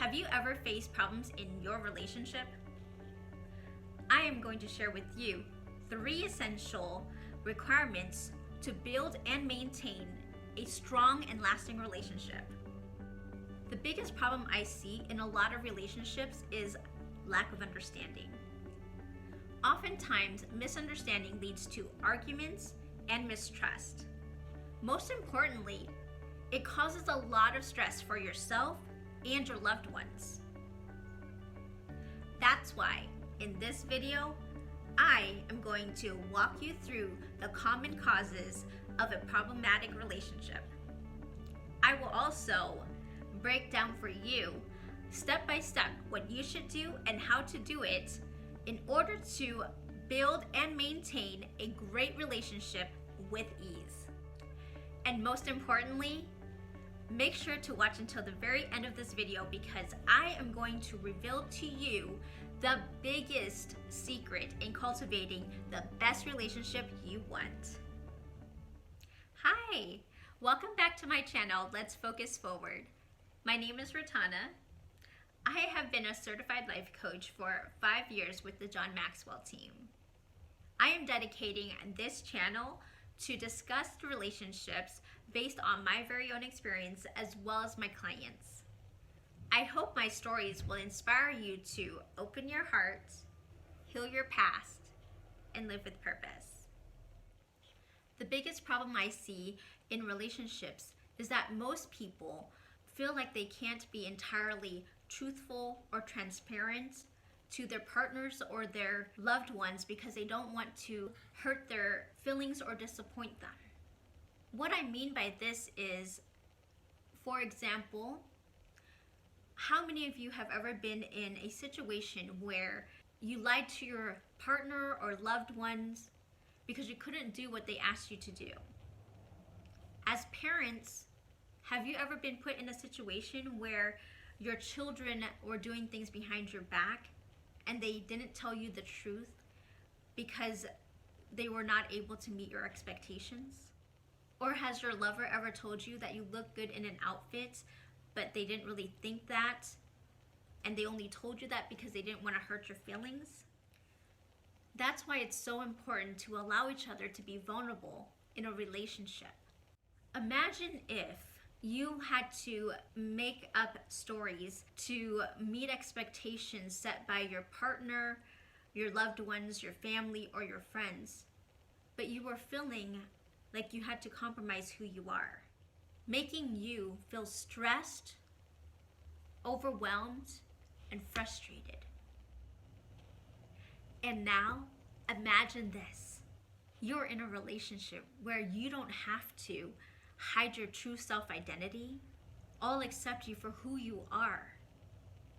Have you ever faced problems in your relationship? I am going to share with you 3 essential requirements to build and maintain a strong and lasting relationship. The biggest problem I see in a lot of relationships is lack of understanding. Oftentimes, misunderstanding leads to arguments and mistrust. Most importantly, it causes a lot of stress for yourself and your loved ones. That's why in this video, I am going to walk you through the common causes of a problematic relationship. I will also break down for you step by step what you should do and how to do it in order to build and maintain a great relationship with ease. And most importantly, make sure to watch until the very end of this video because I am going to reveal to you the biggest secret in cultivating the best relationship you want. Hi, welcome back to my channel, Let's Focus Forward. My name is Ratana. I have been a certified life coach for 5 years with the John Maxwell team. I am dedicating this channel to discuss relationships based on my very own experience as well as my clients. I hope my stories will inspire you to open your heart, heal your past, and live with purpose. The biggest problem I see in relationships is that most people feel like they can't be entirely truthful or transparent to their partners or their loved ones because they don't want to hurt their feelings or disappoint them. What I mean by this is, for example, how many of you have ever been in a situation where you lied to your partner or loved ones because you couldn't do what they asked you to do? As parents, have you ever been put in a situation where your children were doing things behind your back and they didn't tell you the truth because they were not able to meet your expectations? Or has your lover ever told you that you look good in an outfit, but they didn't really think that, and they only told you that because they didn't want to hurt your feelings? That's why it's so important to allow each other to be vulnerable in a relationship. Imagine if you had to make up stories to meet expectations set by your partner, your loved ones, your family, or your friends, but you were feeling like you had to compromise who you are, making you feel stressed, overwhelmed, and frustrated. And now, imagine this. You're in a relationship where you don't have to hide your true self-identity. All accept you for who you are,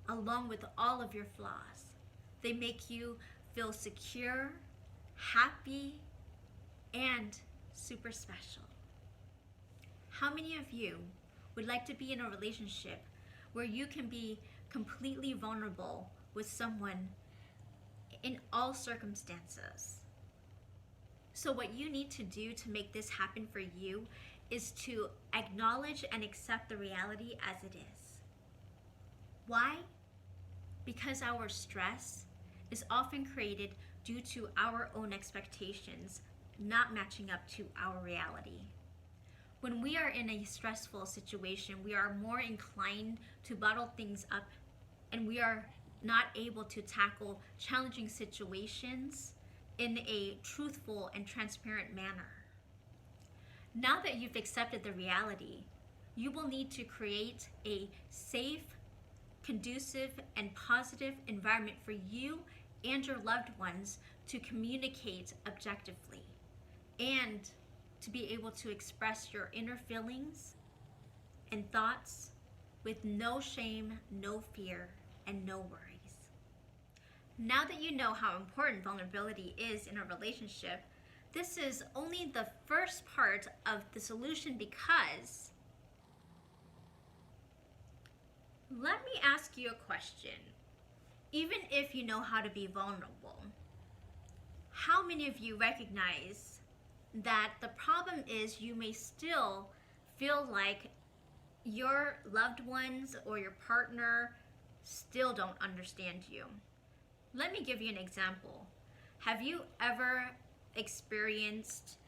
along with all of your flaws. They make you feel secure, happy, and super special. How many of you would like to be in a relationship where you can be completely vulnerable with someone in all circumstances? So what you need to do to make this happen for you is to acknowledge and accept the reality as it is. Why? Because our stress is often created due to our own expectations not matching up to our reality. When we are in a stressful situation, we are more inclined to bottle things up and we are not able to tackle challenging situations in a truthful and transparent manner. Now that you've accepted the reality, you will need to create a safe, conducive, and positive environment for you and your loved ones to communicate objectively and to be able to express your inner feelings and thoughts with no shame, no fear, and no worries. Now that you know how important vulnerability is in a relationship, this is only the first part of the solution because let me ask you a question. Even if you know how to be vulnerable, how many of you recognize that the problem is you may still feel like your loved ones or your partner still don't understand you. Let me give you an example. Have you ever experienced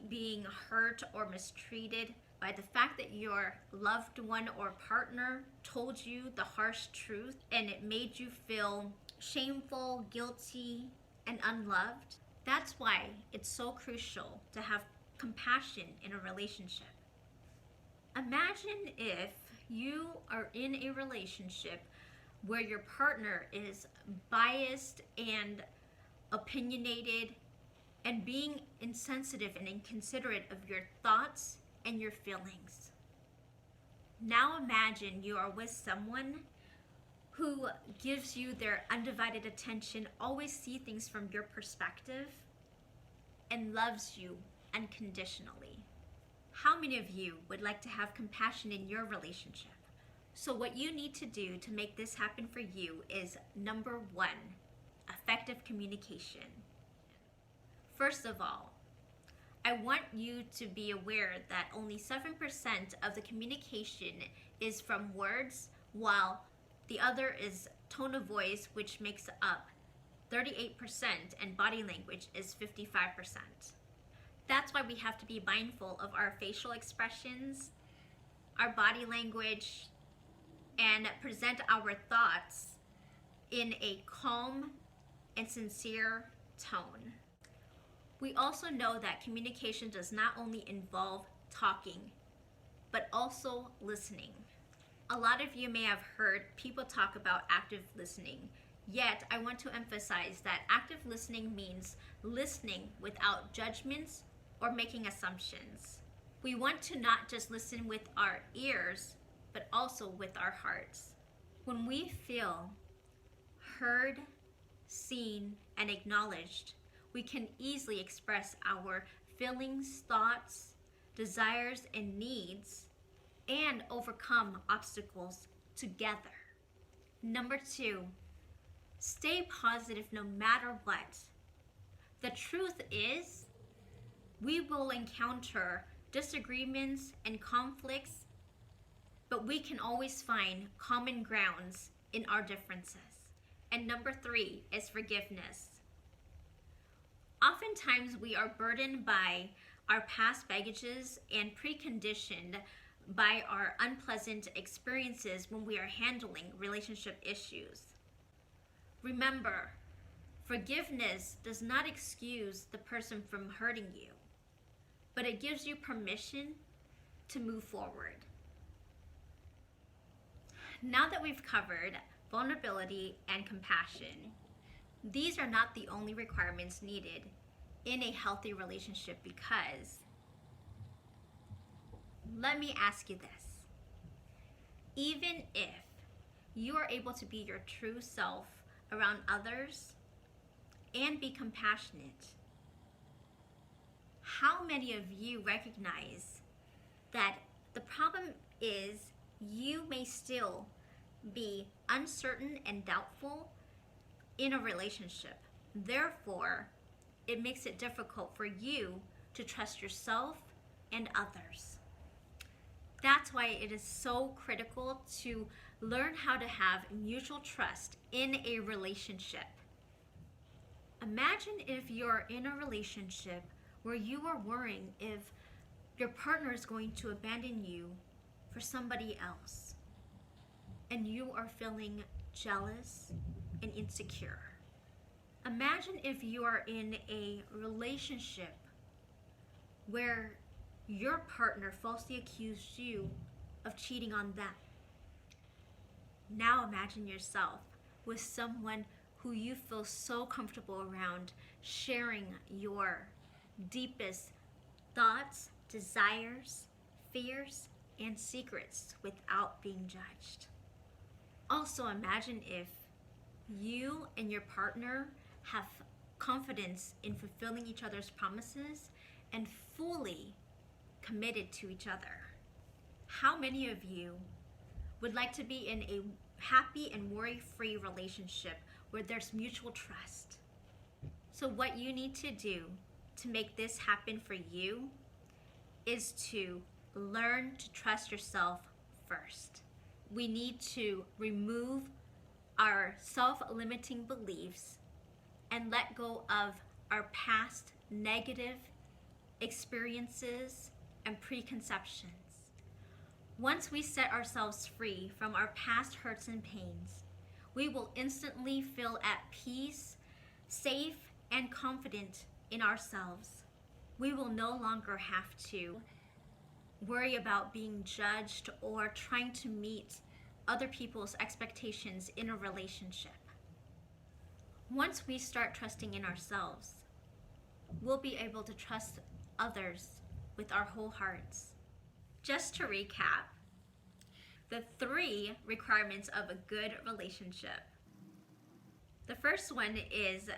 being hurt or mistreated by the fact that your loved one or partner told you the harsh truth and it made you feel shameful, guilty, and unloved? That's why it's so crucial to have compassion in a relationship. Imagine if you are in a relationship where your partner is biased and opinionated and being insensitive and inconsiderate of your thoughts and your feelings. Now imagine you are with someone who gives you their undivided attention, always see things from your perspective, and loves you unconditionally. How many of you would like to have compassion in your relationship? So what you need to do to make this happen for you is number 1, effective communication. First of all, I want you to be aware that only 7% of the communication is from words, while the other is tone of voice, which makes up 38%, and body language is 55%. That's why we have to be mindful of our facial expressions, our body language, and present our thoughts in a calm and sincere tone. We also know that communication does not only involve talking, but also listening. A lot of you may have heard people talk about active listening, yet I want to emphasize that active listening means listening without judgments or making assumptions. We want to not just listen with our ears, but also with our hearts. When we feel heard, seen, and acknowledged, we can easily express our feelings, thoughts, desires, and needs, and overcome obstacles together. Number 2, stay positive no matter what. The truth is, we will encounter disagreements and conflicts, but we can always find common grounds in our differences. And number 3 is forgiveness. Oftentimes we are burdened by our past baggages and preconditioned by our unpleasant experiences when we are handling relationship issues. Remember, forgiveness does not excuse the person from hurting you, but it gives you permission to move forward. Now that we've covered vulnerability and compassion, these are not the only requirements needed in a healthy relationship, because let me ask you this. Even if you are able to be your true self around others and be compassionate, how many of you recognize that the problem is you may still be uncertain and doubtful in a relationship? Therefore, it makes it difficult for you to trust yourself and others. That's why it is so critical to learn how to have mutual trust in a relationship. Imagine if you're in a relationship where you are worrying if your partner is going to abandon you for somebody else, and you are feeling jealous and insecure. Imagine if you are in a relationship where your partner falsely accused you of cheating on them. Now imagine yourself with someone who you feel so comfortable around, sharing your deepest thoughts, desires, fears, and secrets without being judged. Also, imagine if you and your partner have confidence in fulfilling each other's promises and fully committed to each other. How many of you would like to be in a happy and worry-free relationship where there's mutual trust? So what you need to do to make this happen for you is to learn to trust yourself first. We need to remove our self-limiting beliefs and let go of our past negative experiences and preconceptions. Once we set ourselves free from our past hurts and pains, we will instantly feel at peace, safe, and confident in ourselves. We will no longer have to worry about being judged or trying to meet other people's expectations in a relationship. Once we start trusting in ourselves, we'll be able to trust others with our whole hearts. Just to recap, the 3 requirements of a good relationship. The first one is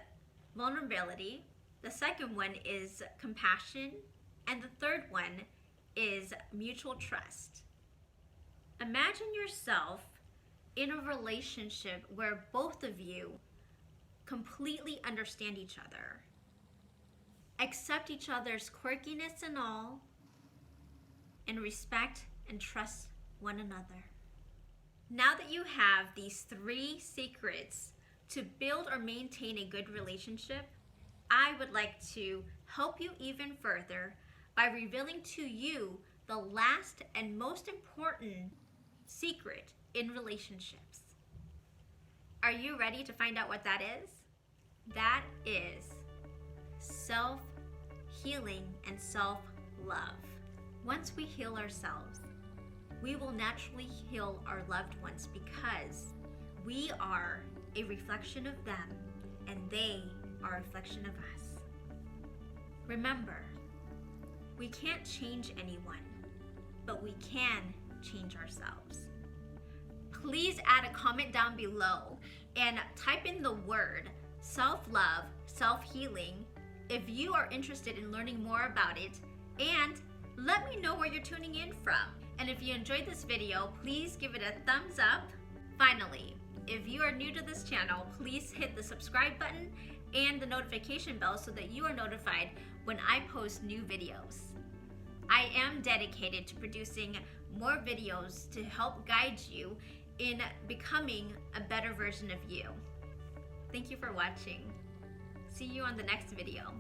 vulnerability, the second one is compassion, and the third one is mutual trust. Imagine yourself in a relationship where both of you completely understand each other, accept each other's quirkiness and all, and respect and trust one another. Now that you have these 3 secrets to build or maintain a good relationship, I would like to help you even further by revealing to you the last and most important secret in relationships. Are you ready to find out what that is? That is self-healing and self-love. Once we heal ourselves, we will naturally heal our loved ones because we are a reflection of them and they are a reflection of us. Remember, we can't change anyone, but we can change ourselves. Please add a comment down below and type in the word self-love, self-healing if you are interested in learning more about it, and let me know where you're tuning in from. And if you enjoyed this video, please give it a thumbs up. Finally, if you are new to this channel, please hit the subscribe button and the notification bell so that you are notified when I post new videos. I am dedicated to producing more videos to help guide you in becoming a better version of you. Thank you for watching. See you on the next video.